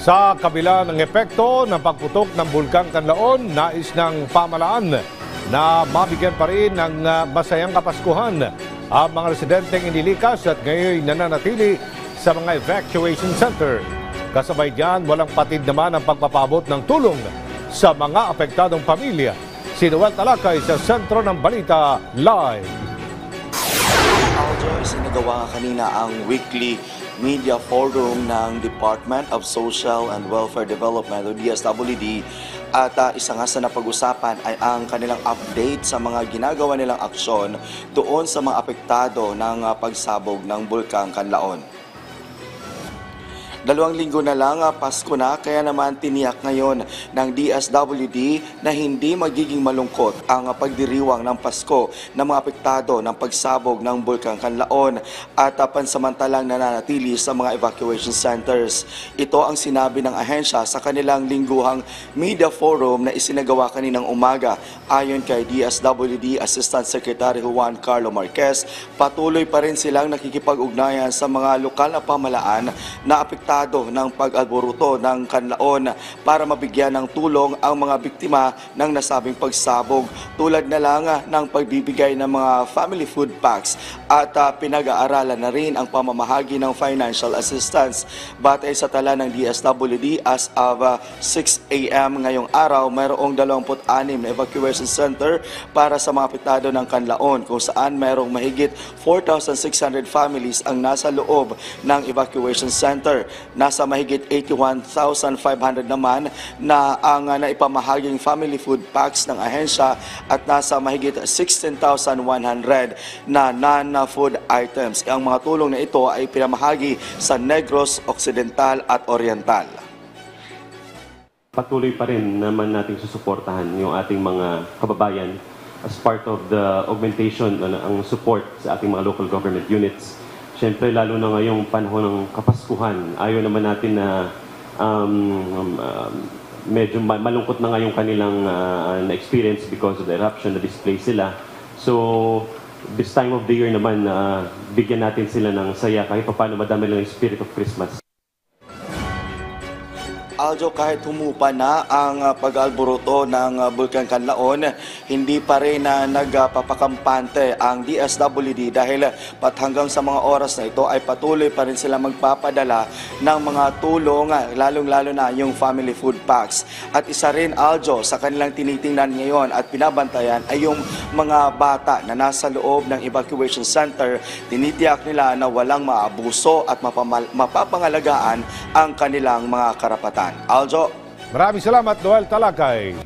Sa kabila ng epekto ng pagputok ng Bulkang Kanlaon, nais ng pamahalaan na mabigyan pa rin ng masayang kapaskuhan ang mga residenteng inilikas at ngayon nananatili sa mga evacuation center. Kasabay diyan, walang patid naman ang pagpapabot ng tulong sa mga apektadong pamilya. Si Noel Talakay sa Sentro ng Balita Live. Aljo, isinagawa kanina ang weekly media forum ng Department of Social and Welfare Development o DSWD at isa nga sa napag-usapan ay ang kanilang update sa mga ginagawa nilang aksyon doon sa mga apektado ng pagsabog ng Bulkang Kanlaon. 2 linggo na lang, Pasko na, kaya naman tiniyak ngayon ng DSWD na hindi magiging malungkot ang pagdiriwang ng Pasko ng mga apektado ng pagsabog ng Bulkang Kanlaon at pansamantalang nananatili sa mga evacuation centers. Ito ang sinabi ng ahensya sa kanilang lingguhang media forum na isinagawa kaninang umaga. Ayon kay DSWD Assistant Secretary Juan Carlo Marquez, patuloy pa rin silang nakikipag-ugnayan sa mga lokal na pamahalaan na apektado ng pag-alboruto ng Kanlaon para mabigyan ng tulong ang mga biktima ng nasabing pagsabog, tulad na lang ng pagbibigay ng mga family food packs at pinag-aaralan na rin ang pamamahagi ng financial assistance. Batay sa tala ng DSWD, as of 6 a.m. ngayong araw, mayroong 26 na evacuation center para sa mga apektado ng Kanlaon, kung saan mayroong mahigit 4,600 families ang nasa loob ng evacuation center. Nasa mahigit 81,500 naman na ang naipamahaging family food packs ng ahensya at nasa mahigit 16,100 na non-food items. Ang mga tulong na ito ay pinamahagi sa Negros Occidental at Oriental. Patuloy pa rin naman nating susuportahan yung ating mga kababayan as part of the augmentation ang support sa ating mga local government units. Siyempre, lalo na ngayong panahon ng Kapaskuhan, ayaw naman natin na medyo malungkot na ngayong kanilang na-experience because of the eruption na displaced sila. So, this time of the year naman, bigyan natin sila ng saya kahit paano madami lang yung spirit of Christmas. Aljo, kahit humupa na ang pag-alboruto ng Bulkang Kanlaon, hindi pa rin nagpapakampante ang DSWD dahil hanggang sa mga oras na ito ay patuloy pa rin sila magpapadala ng mga tulong, lalong-lalo na yung family food packs. At isa rin, Aljo, sa kanilang tinitingnan ngayon at binabantayan ay yung mga bata na nasa loob ng evacuation center. Tinitiyak nila na walang maabuso at mapapangalagaan ang kanilang mga karapatan. Aljo. Maraming salamat, Noel Talakay.